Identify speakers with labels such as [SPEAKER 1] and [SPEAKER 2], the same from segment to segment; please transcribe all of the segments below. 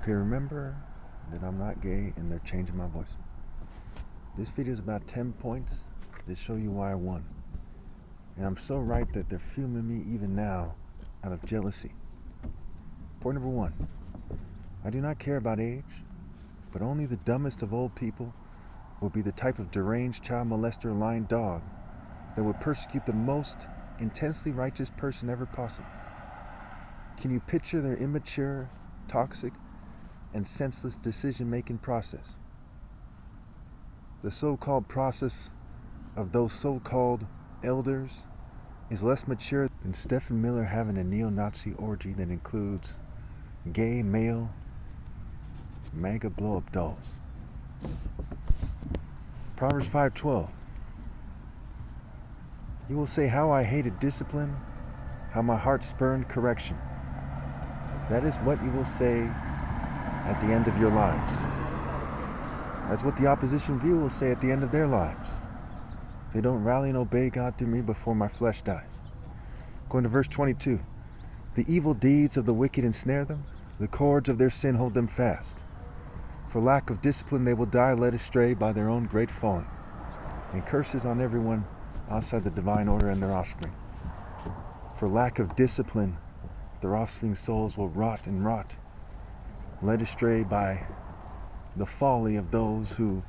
[SPEAKER 1] Okay, remember that I'm not gay and they're changing my voice. This video is about 10 points that show you why I won. And I'm so right that they're filming me even now out of jealousy. Point number 1. I do not care about age, but only the dumbest of old people will be the type of deranged child molester lying dog that would persecute the most intensely righteous person ever possible. Can you picture their immature, toxic, and senseless decision-making process? The so-called process of those so-called elders is less mature than Stephen Miller having a neo-Nazi orgy that includes gay male MAGA blow-up dolls. Proverbs 5:12. You will say how I hated discipline, how my heart spurned correction. That is what you will say at the end of your lives. That's what the opposition view will say at the end of their lives. They don't rally and obey God through me before my flesh dies. Going to verse 22. The evil deeds of the wicked ensnare them. The cords of their sin hold them fast. For lack of discipline they will die led astray by their own great folly. And curses on everyone outside the divine order and their offspring. For lack of discipline, their offspring's souls will rot and rot, led astray by the folly of those who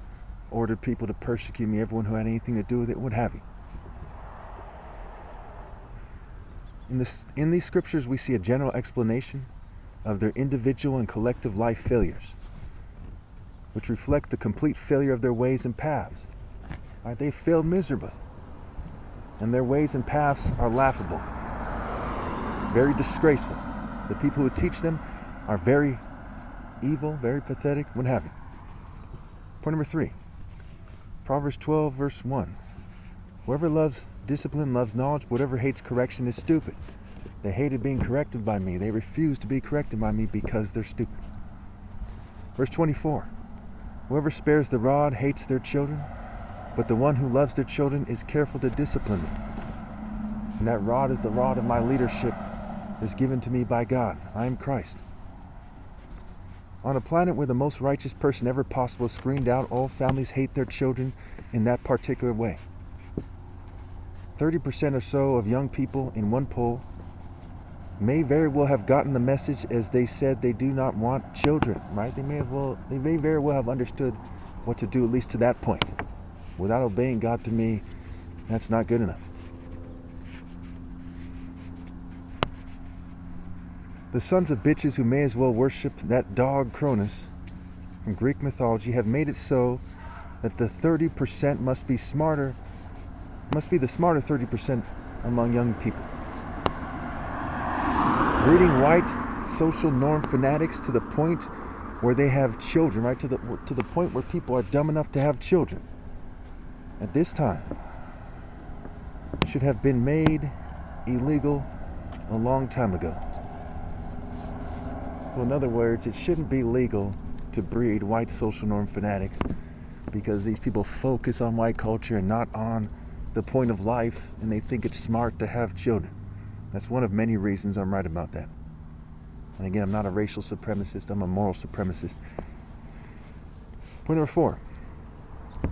[SPEAKER 1] ordered people to persecute me, everyone who had anything to do with it, what have you. In these scriptures, we see a general explanation of their individual and collective life failures, which reflect the complete failure of their ways and paths. Right? They failed miserably, and their ways and paths are laughable, very disgraceful. The people who teach them are very evil, very pathetic, what have you. Point number 3. Proverbs 12, verse 1. Whoever loves discipline loves knowledge, but whatever hates correction is stupid. They hated being corrected by me. They refuse to be corrected by me because they're stupid. Verse 24. Whoever spares the rod hates their children, but the one who loves their children is careful to discipline them. And that rod is the rod of my leadership that is given to me by God. I am Christ. On a planet where the most righteous person ever possible is screened out, all families hate their children in that particular way. 30% or so of young people in one poll may very well have gotten the message as they said they do not want children, right? They may very well have understood what to do, at least to that point. Without obeying God through me, that's not good enough. The sons of bitches who may as well worship that dog Cronus from Greek mythology have made it so that the 30% must be the smarter 30% among young people. Breeding white social norm fanatics to the point where they have children, right? To the point where people are dumb enough to have children. At this time, should have been made illegal a long time ago. So in other words, it shouldn't be legal to breed white social norm fanatics because these people focus on white culture and not on the point of life, and they think it's smart to have children. That's one of many reasons I'm right about that. And again, I'm not a racial supremacist, I'm a moral supremacist. Point number 4.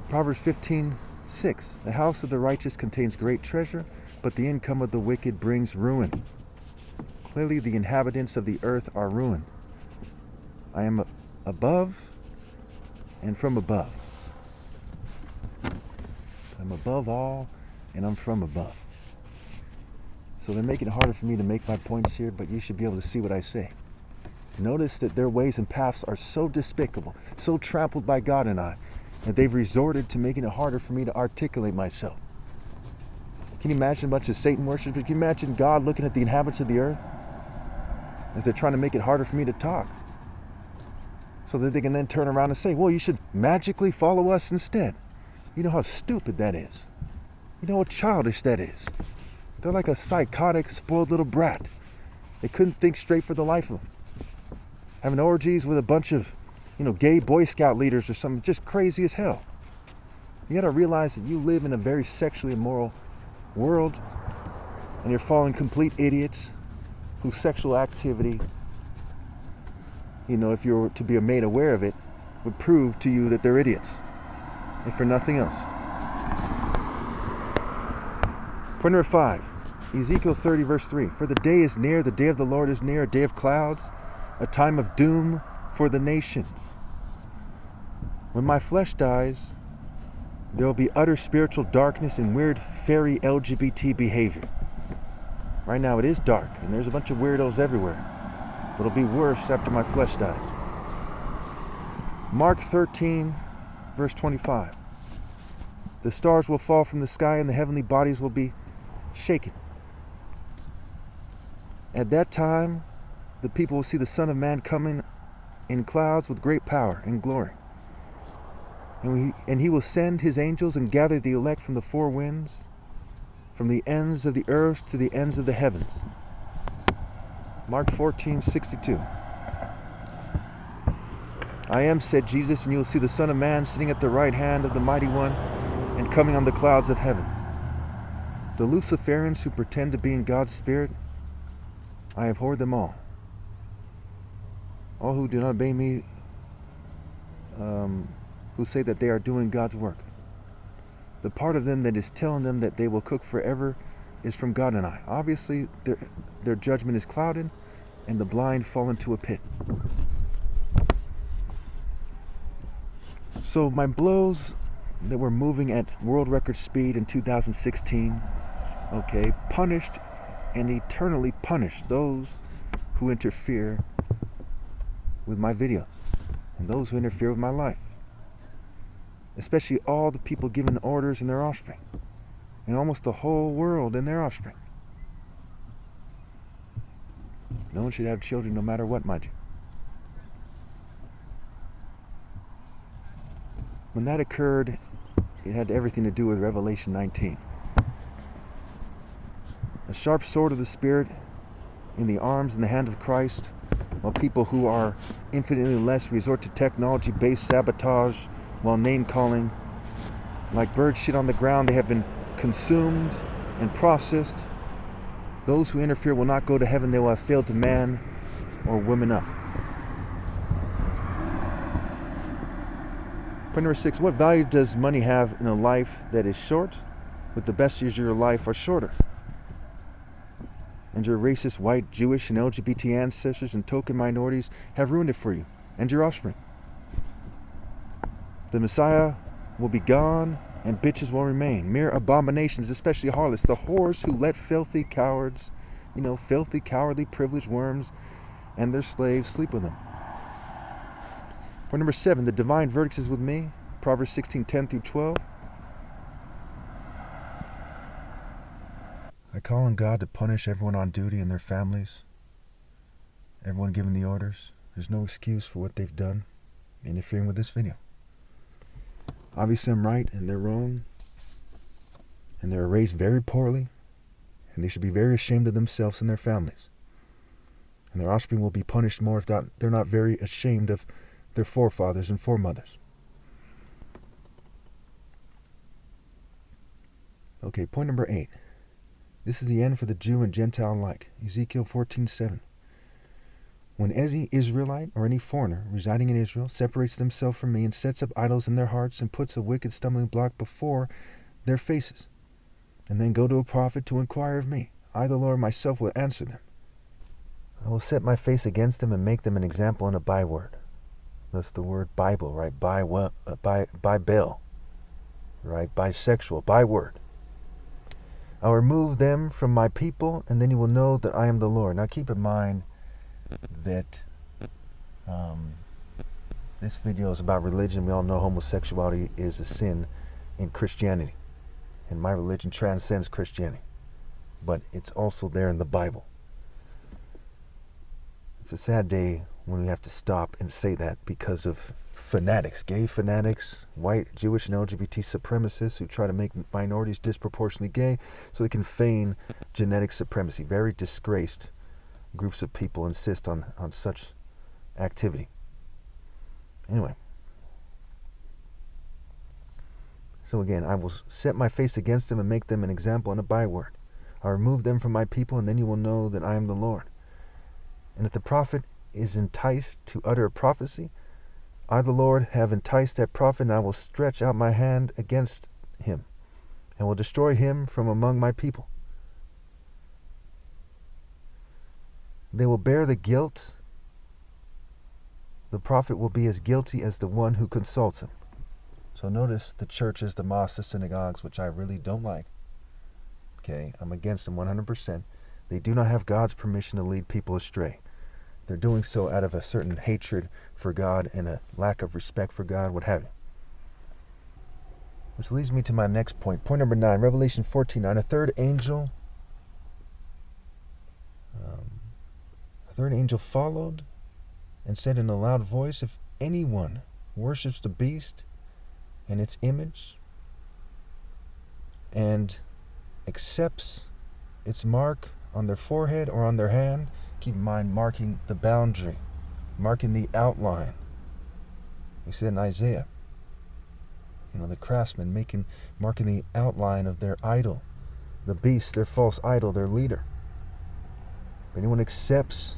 [SPEAKER 1] Proverbs 15:6. The house of the righteous contains great treasure, but the income of the wicked brings ruin. Clearly, the inhabitants of the earth are ruined. I am above and from above. I'm above all, and I'm from above. So they're making it harder for me to make my points here, but you should be able to see what I say. Notice that their ways and paths are so despicable, so trampled by God and I, that they've resorted to making it harder for me to articulate myself. Can you imagine a bunch of Satan worshipers? Can you imagine God looking at the inhabitants of the earth as they're trying to make it harder for me to talk, so that they can then turn around and say, well, you should magically follow us instead. You know how stupid that is. You know how childish that is. They're like a psychotic, spoiled little brat. They couldn't think straight for the life of them. Having orgies with a bunch of, gay Boy Scout leaders or something, just crazy as hell. You gotta realize that you live in a very sexually immoral world, and you're following complete idiots whose sexual activity if you were to be made aware of it, would prove to you that they're idiots, if for nothing else. Point number 5, Ezekiel 30 verse 3. For the day is near, the day of the Lord is near, a day of clouds, a time of doom for the nations. When my flesh dies, there will be utter spiritual darkness and weird fairy LGBT behavior. Right now it is dark and there's a bunch of weirdos everywhere, but it'll be worse after my flesh dies. Mark 13 verse 25. The stars will fall from the sky and the heavenly bodies will be shaken. At that time, the people will see the Son of Man coming in clouds with great power and glory. And he will send his angels and gather the elect from the four winds, from the ends of the earth to the ends of the heavens. Mark 14:62. I am, said Jesus, and you will see the Son of Man sitting at the right hand of the Mighty One and coming on the clouds of heaven. The Luciferians who pretend to be in God's Spirit, I abhor them all. All who do not obey me, who say that they are doing God's work. The part of them that is telling them that they will cook forever is from God and I. Obviously, their judgment is clouded, and the blind fall into a pit. So my blows that were moving at world record speed in 2016, punished and eternally punished those who interfere with my videos and those who interfere with my life. Especially all the people giving orders and their offspring, and almost the whole world and their offspring. No one should have children no matter what, mind you. When that occurred, it had everything to do with Revelation 19. A sharp sword of the Spirit in the arms and the hand of Christ, while people who are infinitely less resort to technology-based sabotage while name-calling. Like bird shit on the ground, they have been consumed and processed. Those who interfere will not go to heaven. They will have failed to man or woman up. Point number 6, what value does money have in a life that is short, with the best years of your life are shorter? And your racist, white, Jewish, and LGBT ancestors and token minorities have ruined it for you and your offspring. The Messiah will be gone and bitches will remain. Mere abominations, especially harlots, the whores who let filthy cowards, filthy, cowardly, privileged worms and their slaves sleep with them. Point number 7, the divine verdict is with me. Proverbs 16:10-12. I call on God to punish everyone on duty and their families. Everyone given the orders. There's no excuse for what they've done interfering with this video. Obviously I'm right and they're wrong. And they're raised very poorly. And they should be very ashamed of themselves and their families. And their offspring will be punished more if they're not very ashamed of their forefathers and foremothers. Okay, point number 8. This is the end for the Jew and Gentile alike. Ezekiel 14:7. When any Israelite or any foreigner residing in Israel separates themselves from me and sets up idols in their hearts and puts a wicked stumbling block before their faces, and then go to a prophet to inquire of me, I the Lord myself will answer them. I will set my face against them and make them an example and a byword. That's the word Bible, right? Bible, right? Bisexual, byword. I'll remove them from my people, and then you will know that I am the Lord. Now keep in mind that this video is about religion. We all know homosexuality is a sin in Christianity, and my religion transcends Christianity, but it's also there in the Bible. It's a sad day when we have to stop and say that because of fanatics, gay fanatics, white, Jewish, and LGBT supremacists who try to make minorities disproportionately gay so they can feign genetic supremacy. Very disgraced groups of people insist on such activity. Anyway. So again, I will set my face against them and make them an example and a byword. I'll remove them from my people, and then you will know that I am the Lord. And if the prophet is enticed to utter a prophecy, I, the Lord, have enticed that prophet, and I will stretch out my hand against him, and will destroy him from among my people. They will bear the guilt. The prophet will be as guilty as the one who consults him. So notice the churches, the mosques, the synagogues, which I really don't like. Okay, I'm against them 100%. They do not have God's permission to lead people astray. They're doing so out of a certain hatred for God and a lack of respect for God, what have you. Which leads me to my next point. Point number 9, Revelation 14:9. A third angel followed and said in a loud voice, if anyone worships the beast and its image and accepts its mark on their forehead or on their hand, keep in mind marking the boundary, marking the outline. We said in Isaiah, the craftsman marking the outline of their idol, the beast, their false idol, their leader. If anyone accepts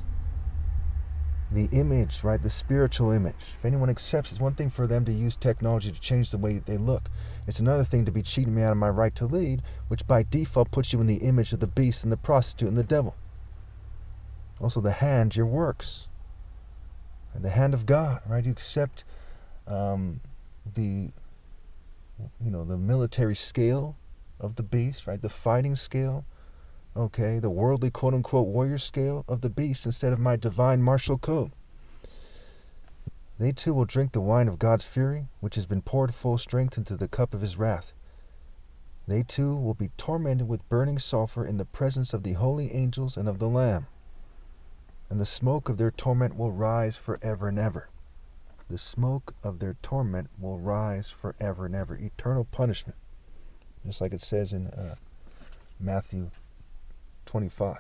[SPEAKER 1] the image, right, the spiritual image, if anyone accepts, it's one thing for them to use technology to change the way they look. It's another thing to be cheating me out of my right to lead, which by default puts you in the image of the beast and the prostitute and the devil. Also the hand, your works, and the hand of God, right? You accept the military scale of the beast, right? The fighting scale, okay, the worldly quote-unquote warrior scale of the beast instead of my divine martial code. They too will drink the wine of God's fury, which has been poured full strength into the cup of his wrath. They too will be tormented with burning sulfur in the presence of the holy angels and of the Lamb. And the smoke of their torment will rise forever and ever. The smoke of their torment will rise forever and ever. Eternal punishment. Just like it says in Matthew 25.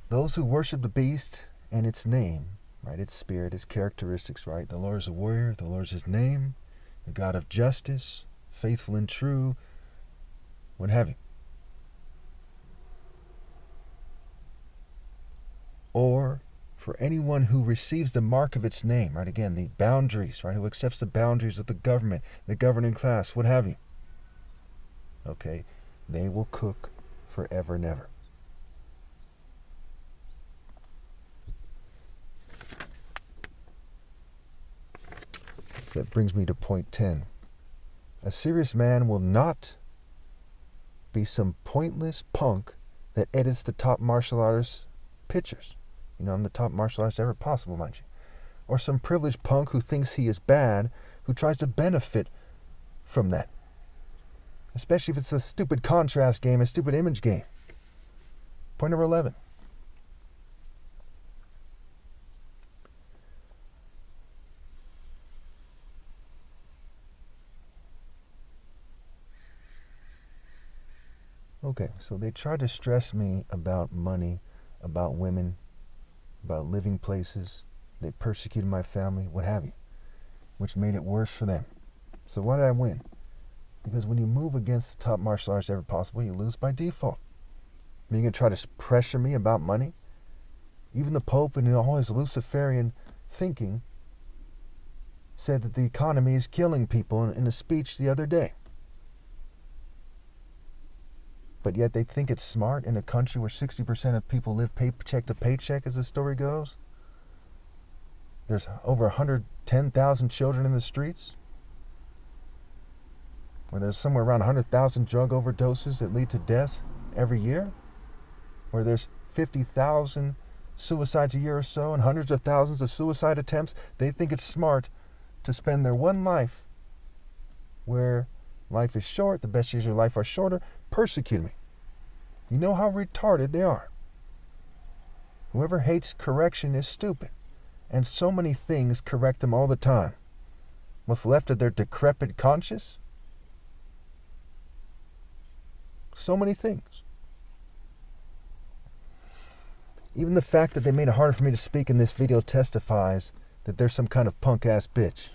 [SPEAKER 1] Those who worship the beast and its name, right, its spirit, its characteristics, right? The Lord is a warrior, the Lord is his name, the God of justice, faithful and true, what have you. Or for anyone who receives the mark of its name, right, again, the boundaries, right, who accepts the boundaries of the government, the governing class, what have you. Okay, they will cook forever and ever. So that brings me to point 10. A serious man will not be some pointless punk that edits the top martial artist pictures. I'm the top martial artist ever possible, mind you. Or some privileged punk who thinks he is bad, who tries to benefit from that. Especially if it's a stupid contrast game, a stupid image game. Point number 11. Okay, so they tried to stress me about money, about women, about living places. They persecuted my family, what have you, which made it worse for them. So why did I win? Because when you move against the top martial artists ever possible, you lose by default. You're going to try to pressure me about money? Even the Pope, in all his Luciferian thinking, said that the economy is killing people in a speech the other day. But yet they think it's smart in a country where 60% of people live paycheck to paycheck, as the story goes. There's over 110,000 children in the streets. Where there's somewhere around 100,000 drug overdoses that lead to death every year. Where there's 50,000 suicides a year or so and hundreds of thousands of suicide attempts. They think it's smart to spend their one life where life is short, the best years of your life are shorter, persecute me. You know how retarded they are. Whoever hates correction is stupid. And so many things correct them all the time. What's left of their decrepit conscience? So many things. Even the fact that they made it harder for me to speak in this video testifies that there's some kind of punk-ass bitch.